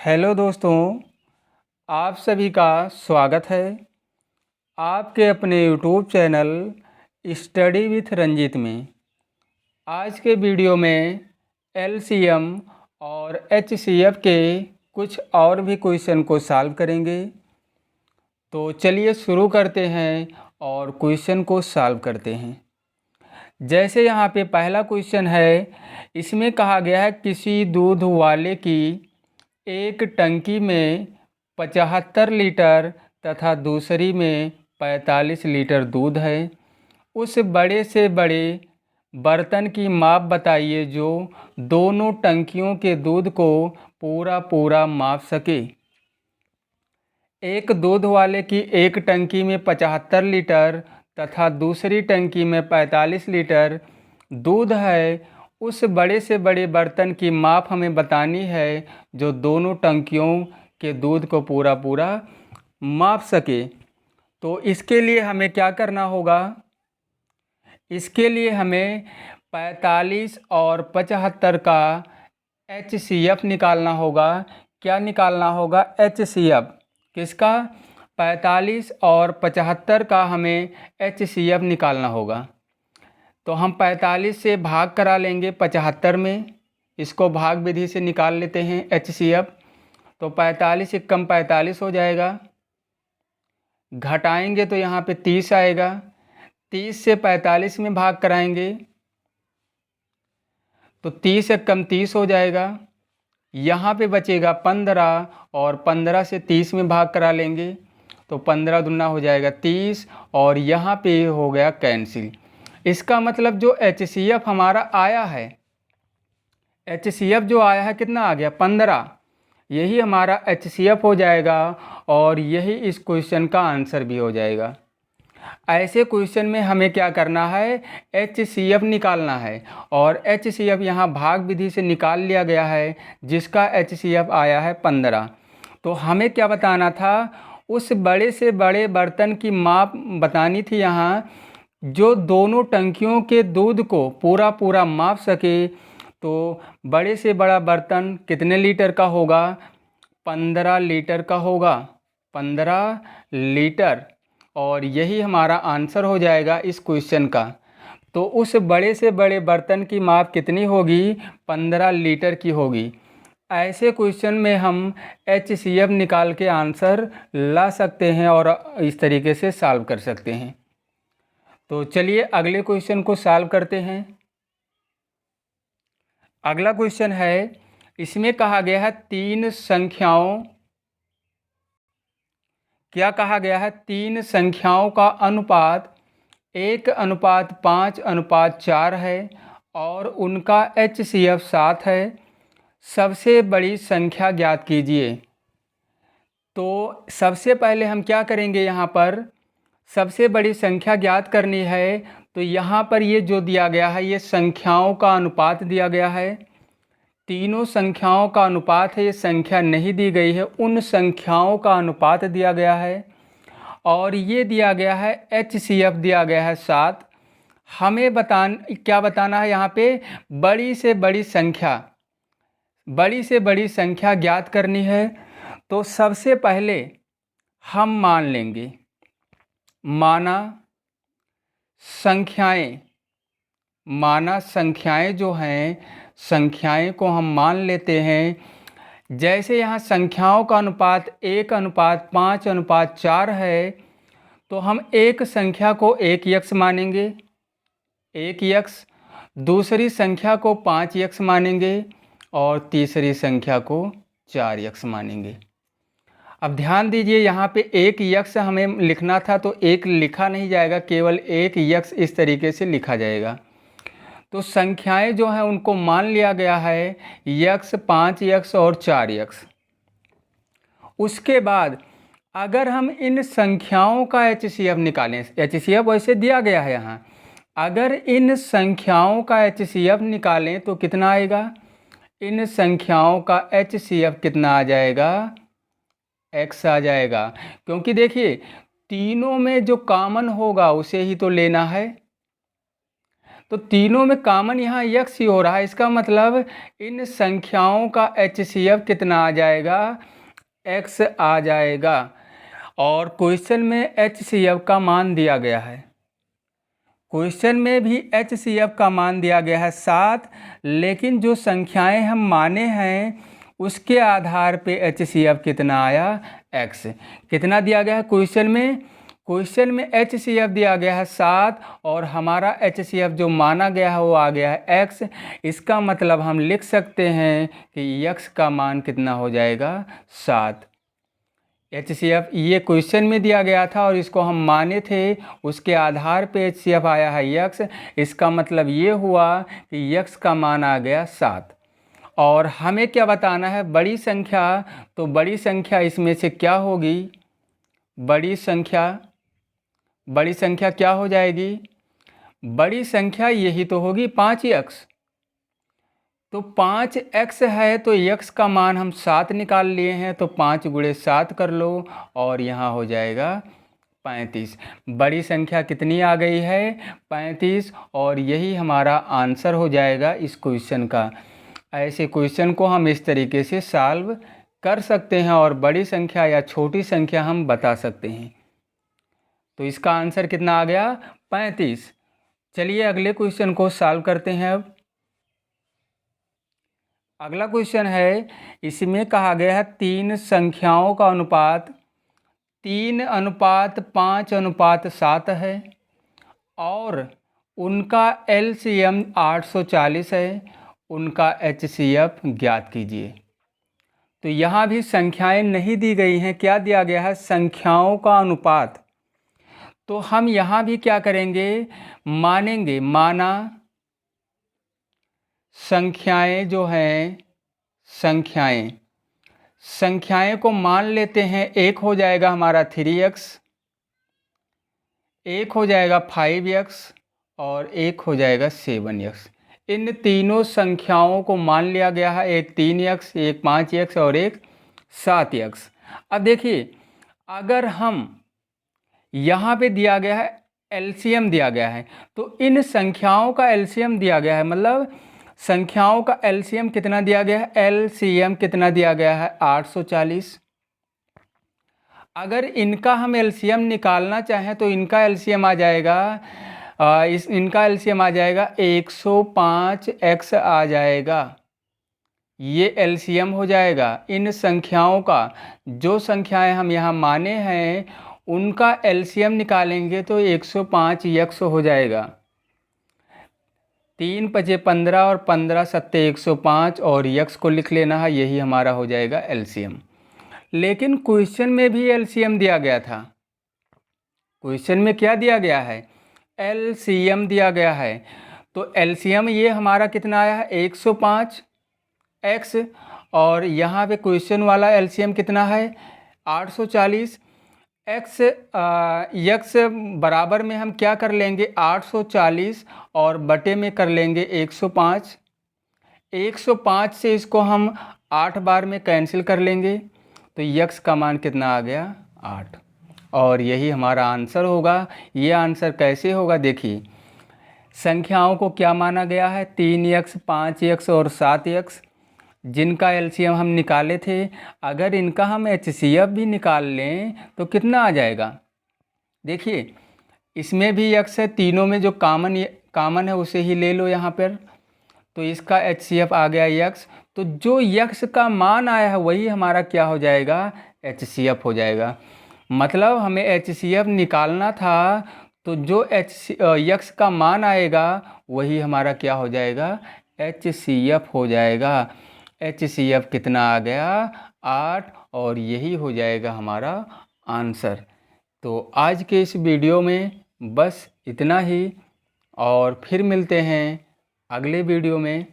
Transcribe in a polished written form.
Hello दोस्तों, आप सभी का स्वागत है आपके अपने YouTube channel study with Ranjit में। आज के वीडियो में एलसीएम और एचसीएफ के कुछ और भी क्वेश्चन को सॉल्व करेंगे। तो चलिए शुरू करते हैं और क्वेश्चन को सॉल्व करते हैं। जैसे यहाँ पे पहला क्वेश्चन है, इसमें कहा गया है किसी दूध वाले की एक टंकी में 75 लीटर तथा दूसरी में 45 लीटर दूध है। उस बड़े से बड़े बर्तन की माप बताइए जो दोनों टंकियों के दूध को पूरा पूरा माप सके। एक दूध वाले की एक टंकी में 75 लीटर तथा दूसरी टंकी में 45 लीटर दूध है। उस बड़े से बड़े बर्तन की माप हमें बतानी है जो दोनों टंकियों के दूध को पूरा पूरा माप सके। तो इसके लिए हमें क्या करना होगा? इसके लिए हमें 45 और 75 का HCF निकालना होगा। क्या निकालना होगा? HCF किसका? 45 और 75 का हमें HCF निकालना होगा। तो हम 45 से भाग करा लेंगे 75 में, इसको भाग विधि से निकाल लेते हैं HCF। तो 45 एकम 45 हो जाएगा, घटाएंगे तो यहाँ पे 30 आएगा। 30 से 45 में भाग कराएंगे तो 30 एकम 30 हो जाएगा। यहाँ पे बचेगा 15 और 15 से 30 में भाग करा लेंगे तो 15 दूना हो जाएगा 30 और यहाँ पे हो गया कैंसिल। इसका मतलब जो HCF हमारा आया है, HCF जो आया है कितना आ गया? 15। यही हमारा HCF हो जाएगा और यही इस क्वेश्चन का आंसर भी हो जाएगा। ऐसे क्वेश्चन में हमें क्या करना है? HCF निकालना है और HCF यहाँ भाग विधि से निकाल लिया गया है जिसका HCF आया है 15। तो हमें क्या बताना था? उस बड़े से बड़े बर्तन की माप बतानी थी यहाँ जो दोनों टंकियों के दूध को पूरा पूरा माप सके। तो बड़े से बड़ा बर्तन कितने लीटर का होगा? 15 लीटर का होगा, 15 लीटर। और यही हमारा आंसर हो जाएगा इस क्वेश्चन का। तो उस बड़े से बड़े बर्तन की माप कितनी होगी? 15 लीटर की होगी। ऐसे क्वेश्चन में हम HCF निकाल के आंसर ला सकते हैं और इस तरीके से सॉल्व कर सकते हैं। तो चलिए अगले क्वेश्चन को सॉल्व करते हैं। अगला क्वेश्चन है, इसमें कहा गया है तीन संख्याओं, क्या कहा गया है? तीन संख्याओं का अनुपात 1:5:4 है और उनका HCF 7 है। सबसे बड़ी संख्या ज्ञात कीजिए। तो सबसे पहले हम क्या करेंगे? यहाँ पर सबसे बड़ी संख्या ज्ञात करनी है तो यहाँ पर ये जो दिया गया है ये संख्याओं का अनुपात दिया गया है। तीनों संख्याओं का अनुपात है, ये संख्या नहीं दी गई है, उन संख्याओं का अनुपात दिया गया है। और ये दिया गया है HCF दिया गया है 7। हमें क्या बताना है यहाँ पे? बड़ी से बड़ी संख्या, बड़ी से बड़ी संख्या ज्ञात करनी है। तो सबसे पहले हम मान लेंगे, माना संख्याएं, माना संख्याएं जो हैं, संख्याएं को हम मान लेते हैं। जैसे यहाँ संख्याओं का अनुपात 1:5:4 है तो हम एक संख्या को 1x मानेंगे, 1x। दूसरी संख्या को 5x मानेंगे और तीसरी संख्या को 4x मानेंगे। अब ध्यान दीजिए यहाँ पे 1x हमें लिखना था तो 1 लिखा नहीं जाएगा, केवल 1x इस तरीके से लिखा जाएगा। तो संख्याएं जो हैं उनको मान लिया गया है x, 5x और 4x। उसके बाद अगर हम इन संख्याओं का HCF निकालें, HCF वैसे दिया गया है यहाँ, अगर इन संख्याओं का HCF निकालें तो कितना आएगा? इन संख्याओं का HCF कितना आ जाएगा? x आ जाएगा। क्योंकि देखिए तीनों में जो कॉमन होगा उसे ही तो लेना है। तो तीनों में कॉमन यहाँ x ही हो रहा है। इसका मतलब इन संख्याओं का HCF कितना आ जाएगा, x आ जाएगा। और क्वेश्चन में HCF का मान दिया गया है, क्वेश्चन में भी HCF का मान दिया गया है 7, लेकिन जो संख्याएं हम माने हैं उसके आधार पे HCF कितना आया, x। कितना दिया गया है क्वेश्चन में, क्वेश्चन में HCF दिया गया है 7 और हमारा HCF जो माना गया है वो आ गया है x। इसका मतलब हम लिख सकते हैं कि x का मान कितना हो जाएगा, 7। HCF ये क्वेश्चन में दिया गया था और इसको हम माने थे, उसके आधार पे HCF आया है x। इसका मतलब ये हुआ कि x का मान आ गया 7। और हमें क्या बताना है, बड़ी संख्या। तो बड़ी संख्या इसमें से क्या होगी, बड़ी संख्या क्या हो जाएगी, बड़ी संख्या यही तो होगी 5x। तो 5x है तो x का मान हम 7 निकाल लिए हैं, तो 5 × 7 कर लो और यहाँ हो जाएगा 35। बड़ी संख्या कितनी आ गई है, 35। और यही हमारा आंसर हो जाएगा इस क्वेश्चन का। ऐसे क्वेश्चन को हम इस तरीके से सॉल्व कर सकते हैं और बड़ी संख्या या छोटी संख्या हम बता सकते हैं। तो इसका आंसर कितना आ गया, 35। चलिए अगले क्वेश्चन को सॉल्व करते हैं। अब अगला क्वेश्चन है, इसमें कहा गया है 3 संख्याओं का अनुपात 3:5:7 है और उनका LCM 840 है, उनका HCF ज्ञात कीजिए। तो यहाँ भी संख्याएं नहीं दी गई हैं, क्या दिया गया है, संख्याओं का अनुपात। तो हम यहाँ भी क्या करेंगे, मानेंगे, माना संख्याएं जो हैं, संख्याएं को मान लेते हैं। एक हो जाएगा हमारा 3x, एक हो जाएगा 5x और एक हो जाएगा 7x। इन तीनों संख्याओं को मान लिया गया है, एक 3x, एक 5x और एक 7x। अब देखिए, अगर हम यहाँ पे दिया गया है LCM दिया गया है, तो इन संख्याओं का LCM दिया गया है, मतलब संख्याओं का LCM कितना दिया गया है, LCM कितना दिया गया है, 840। अगर इनका हम LCM निकालना चाहें तो इनका LCM आ जाएगा, इनका LCM आ जाएगा 105x आ जाएगा। ये LCM हो जाएगा इन संख्याओं का। जो संख्याएं हम यहाँ माने हैं उनका LCM निकालेंगे तो 105x हो जाएगा। 3 × 5 = 15 और 15 × 7 = 105 और x को लिख लेना है, यही हमारा हो जाएगा LCM। लेकिन क्वेश्चन में भी LCM दिया गया था। क्वेश्चन में क्या दिया गया है, LCM दिया गया है। तो LCM ये हमारा कितना आया है, 105x और यहाँ पे क्वेश्चन वाला LCM कितना है, 840। x बराबर में हम क्या कर लेंगे, 840 और बटे में कर लेंगे 105। 105 से इसको हम 8 बार में कैंसिल कर लेंगे तो x का मान कितना आ गया, 8। और यही हमारा आंसर होगा। ये आंसर कैसे होगा, देखिए संख्याओं को क्या माना गया है, 3x, 5x और 7x, जिनका LCM हम निकाले थे। अगर इनका हम HCF भी निकाल लें तो कितना आ जाएगा, देखिए इसमें भी x है, तीनों में जो कॉमन है उसे ही ले लो यहाँ पर। तो इसका HCF आ गया x। तो जो x का मान आया है वही हमारा क्या हो जाएगा, HCF हो जाएगा। मतलब हमें HCF निकालना था, तो जो x का मान आएगा वही हमारा क्या हो जाएगा, HCF हो जाएगा। HCF कितना आ गया, 8 और यही हो जाएगा हमारा आंसर। तो आज के इस वीडियो में बस इतना ही और फिर मिलते हैं अगले वीडियो में।